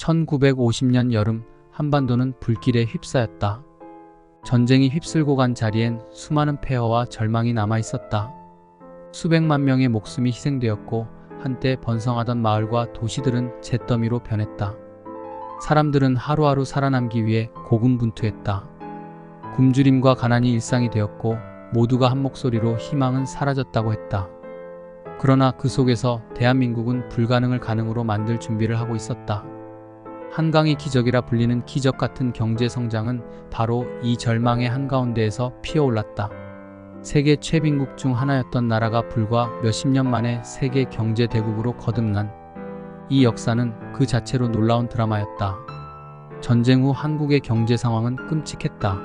1950년 여름 한반도는 불길에 휩싸였다. 전쟁이 휩쓸고 간 자리엔 수많은 폐허와 절망이 남아 있었다. 수백만 명의 목숨이 희생되었고 한때 번성하던 마을과 도시들은 잿더미로 변했다. 사람들은 하루하루 살아남기 위해 고군분투했다. 굶주림과 가난이 일상이 되었고 모두가 한 목소리로 희망은 사라졌다고 했다. 그러나 그 속에서 대한민국은 불가능을 가능으로 만들 준비를 하고 있었다. 한강이 기적이라 불리는 기적 같은 경제 성장은 바로 이 절망의 한가운데에서 피어올랐다. 세계 최빈국 중 하나였던 나라가 불과 몇십 년 만에 세계 경제 대국으로 거듭난 이 역사는 그 자체로 놀라운 드라마였다. 전쟁 후 한국의 경제 상황은 끔찍했다.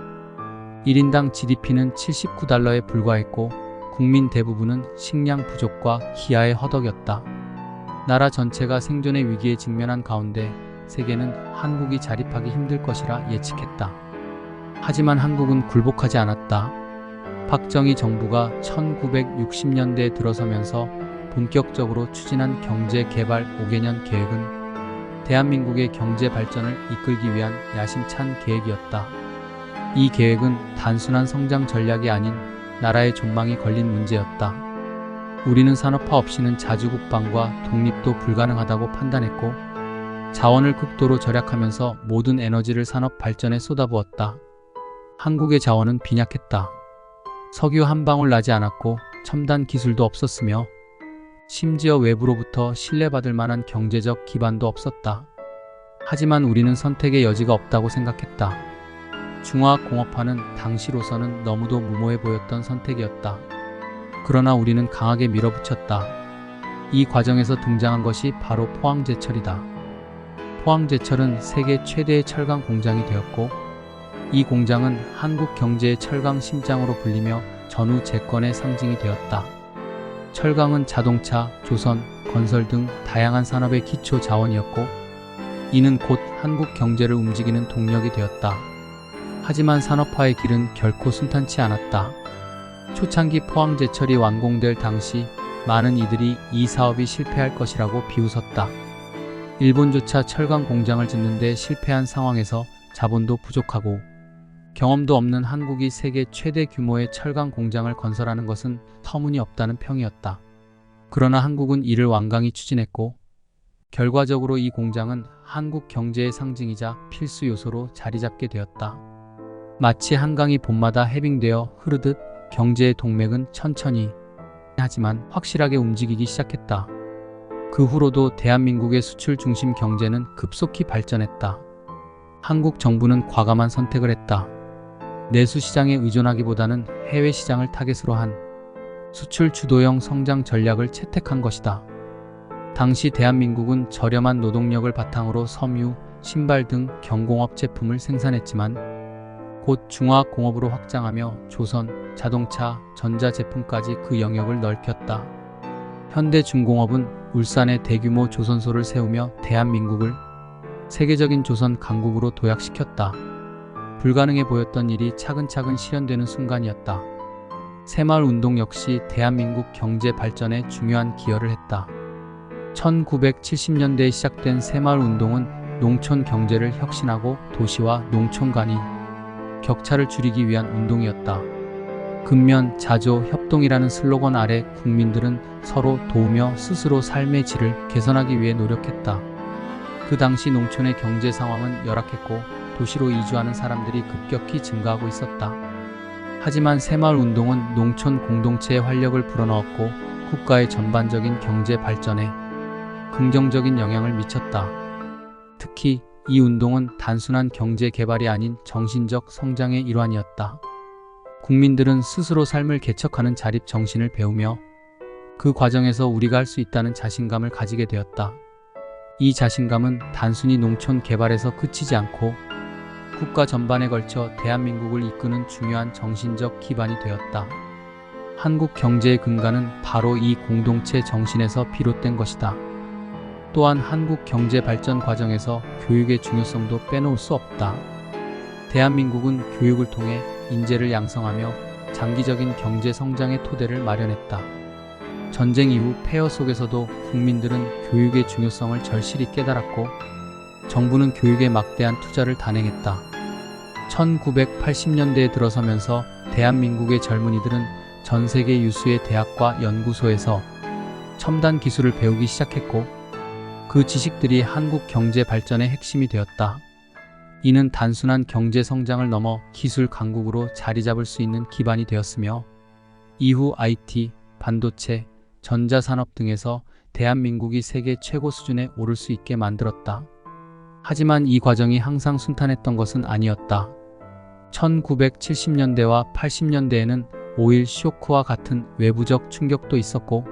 1인당 GDP는 79달러에 불과했고 국민 대부분은 식량 부족과 기아에 허덕였다. 나라 전체가 생존의 위기에 직면한 가운데 세계는 한국이 자립하기 힘들 것이라 예측했다. 하지만 한국은 굴복하지 않았다. 박정희 정부가 1960년대에 들어서면서 본격적으로 추진한 경제개발 5개년 계획은 대한민국의 경제 발전을 이끌기 위한 야심찬 계획이었다. 이 계획은 단순한 성장 전략이 아닌 나라의 존망이 걸린 문제였다. 우리는 산업화 없이는 자주국방과 독립도 불가능하다고 판단했고 자원을 극도로 절약하면서 모든 에너지를 산업 발전에 쏟아부었다. 한국의 자원은 빈약했다. 석유 한 방울 나지 않았고 첨단 기술도 없었으며 심지어 외부로부터 신뢰받을 만한 경제적 기반도 없었다. 하지만 우리는 선택의 여지가 없다고 생각했다. 중화공업화는 당시로서는 너무도 무모해 보였던 선택이었다. 그러나 우리는 강하게 밀어붙였다. 이 과정에서 등장한 것이 바로 포항제철이다. 포항제철은 세계 최대의 철강 공장이 되었고 이 공장은 한국 경제의 철강 심장으로 불리며 전후 재건의 상징이 되었다. 철강은 자동차, 조선, 건설 등 다양한 산업의 기초 자원이었고 이는 곧 한국 경제를 움직이는 동력이 되었다. 하지만 산업화의 길은 결코 순탄치 않았다. 초창기 포항제철이 완공될 당시 많은 이들이 이 사업이 실패할 것이라고 비웃었다. 일본조차 철강 공장을 짓는 데 실패한 상황에서 자본도 부족하고 경험도 없는 한국이 세계 최대 규모의 철강 공장을 건설하는 것은 터무니없다는 평이었다. 그러나 한국은 이를 완강히 추진했고 결과적으로 이 공장은 한국 경제의 상징이자 필수 요소로 자리잡게 되었다. 마치 한강이 봄마다 해빙되어 흐르듯 경제의 동맥은 천천히 하지만 확실하게 움직이기 시작했다. 그 후로도 대한민국의 수출 중심 경제는 급속히 발전했다. 한국 정부는 과감한 선택을 했다. 내수 시장에 의존하기보다는 해외 시장을 타겟으로 한 수출 주도형 성장 전략을 채택한 것이다. 당시 대한민국은 저렴한 노동력을 바탕으로 섬유, 신발 등 경공업 제품을 생산했지만 곧 중화공업으로 확장하며 조선, 자동차, 전자제품까지 그 영역을 넓혔다. 현대중공업은 울산에 대규모 조선소를 세우며 대한민국을 세계적인 조선 강국으로 도약시켰다. 불가능해 보였던 일이 차근차근 실현되는 순간이었다. 새마을운동 역시 대한민국 경제 발전에 중요한 기여를 했다. 1970년대에 시작된 새마을운동은 농촌 경제를 혁신하고 도시와 농촌 간의 격차를 줄이기 위한 운동이었다. 근면, 자조, 협동이라는 슬로건 아래 국민들은 서로 도우며 스스로 삶의 질을 개선하기 위해 노력했다. 그 당시 농촌의 경제 상황은 열악했고 도시로 이주하는 사람들이 급격히 증가하고 있었다. 하지만 새마을운동은 농촌 공동체의 활력을 불어넣었고 국가의 전반적인 경제 발전에 긍정적인 영향을 미쳤다. 특히 이 운동은 단순한 경제 개발이 아닌 정신적 성장의 일환이었다. 국민들은 스스로 삶을 개척하는 자립 정신을 배우며 그 과정에서 우리가 할 수 있다는 자신감을 가지게 되었다. 이 자신감은 단순히 농촌 개발에서 그치지 않고 국가 전반에 걸쳐 대한민국을 이끄는 중요한 정신적 기반이 되었다. 한국 경제의 근간은 바로 이 공동체 정신에서 비롯된 것이다. 또한 한국 경제 발전 과정에서 교육의 중요성도 빼놓을 수 없다. 대한민국은 교육을 통해 인재를 양성하며 장기적인 경제 성장의 토대를 마련했다. 전쟁 이후 폐허 속에서도 국민들은 교육의 중요성을 절실히 깨달았고 정부는 교육에 막대한 투자를 단행했다. 1980년대에 들어서면서 대한민국의 젊은이들은 전 세계 유수의 대학과 연구소에서 첨단 기술을 배우기 시작했고, 그 지식들이 한국 경제 발전의 핵심이 되었다. 이는 단순한 경제 성장을 넘어 기술 강국으로 자리 잡을 수 있는 기반이 되었으며, 이후 IT, 반도체, 전자산업 등에서 대한민국이 세계 최고 수준에 오를 수 있게 만들었다. 하지만 이 과정이 항상 순탄했던 것은 아니었다. 1970년대와 80년대에는 오일 쇼크와 같은 외부적 충격도 있었고,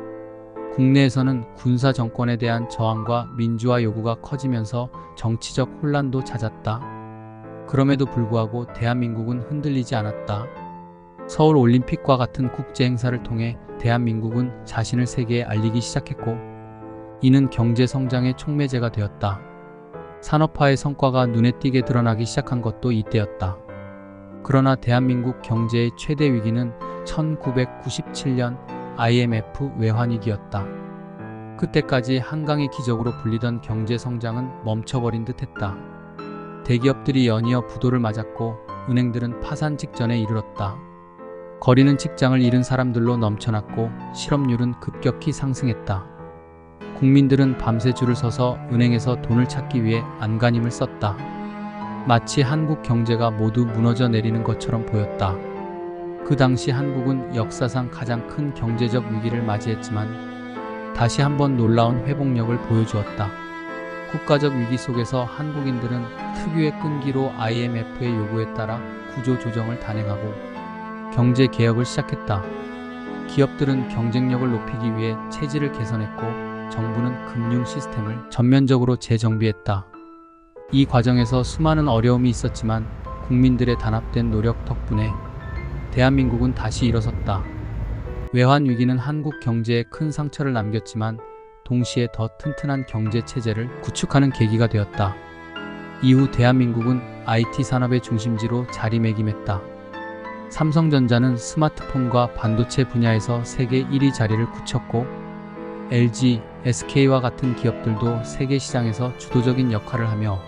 국내에서는 군사 정권에 대한 저항과 민주화 요구가 커지면서 정치적 혼란도 잦았다. 그럼에도 불구하고 대한민국은 흔들리지 않았다. 서울 올림픽과 같은 국제 행사를 통해 대한민국은 자신을 세계에 알리기 시작했고, 이는 경제 성장의 촉매제가 되었다. 산업화의 성과가 눈에 띄게 드러나기 시작한 것도 이때였다. 그러나 대한민국 경제의 최대 위기는 1997년 IMF 외환위기였다. 그때까지 한강의 기적으로 불리던 경제 성장은 멈춰버린 듯했다. 대기업들이 연이어 부도를 맞았고, 은행들은 파산 직전에 이르렀다. 거리는 직장을 잃은 사람들로 넘쳐났고, 실업률은 급격히 상승했다. 국민들은 밤새 줄을 서서 은행에서 돈을 찾기 위해 안간힘을 썼다. 마치 한국 경제가 모두 무너져 내리는 것처럼 보였다. 그 당시 한국은 역사상 가장 큰 경제적 위기를 맞이했지만 다시 한번 놀라운 회복력을 보여주었다. 국가적 위기 속에서 한국인들은 특유의 끈기로 IMF의 요구에 따라 구조조정을 단행하고 경제 개혁을 시작했다. 기업들은 경쟁력을 높이기 위해 체질을 개선했고, 정부는 금융 시스템을 전면적으로 재정비했다. 이 과정에서 수많은 어려움이 있었지만 국민들의 단합된 노력 덕분에 대한민국은 다시 일어섰다. 외환 위기는 한국 경제에 큰 상처를 남겼지만 동시에 더 튼튼한 경제 체제를 구축하는 계기가 되었다. 이후 대한민국은 IT 산업의 중심지로 자리매김했다. 삼성전자는 스마트폰과 반도체 분야에서 세계 1위 자리를 굳혔고, LG, SK와 같은 기업들도 세계 시장에서 주도적인 역할을 하며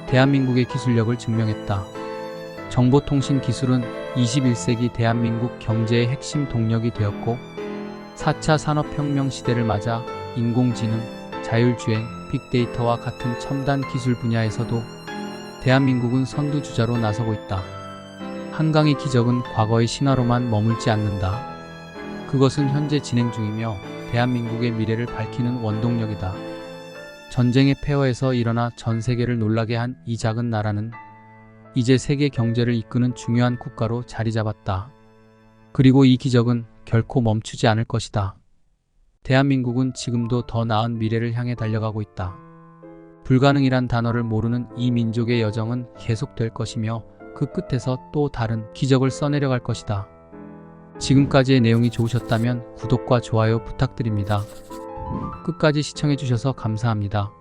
대한민국의 기술력을 증명했다. 정보통신 기술은 21세기 대한민국 경제의 핵심 동력이 되었고, 4차 산업혁명 시대를 맞아 인공지능, 자율주행, 빅데이터와 같은 첨단 기술 분야에서도 대한민국은 선두주자로 나서고 있다. 한강의 기적은 과거의 신화로만 머물지 않는다. 그것은 현재 진행 중이며 대한민국의 미래를 밝히는 원동력이다. 전쟁의 폐허에서 일어나 전 세계를 놀라게 한 이 작은 나라는 이제 세계 경제를 이끄는 중요한 국가로 자리 잡았다. 그리고 이 기적은 결코 멈추지 않을 것이다. 대한민국은 지금도 더 나은 미래를 향해 달려가고 있다. 불가능이란 단어를 모르는 이 민족의 여정은 계속될 것이며, 그 끝에서 또 다른 기적을 써내려갈 것이다. 지금까지의 내용이 좋으셨다면 구독과 좋아요 부탁드립니다. 끝까지 시청해주셔서 감사합니다.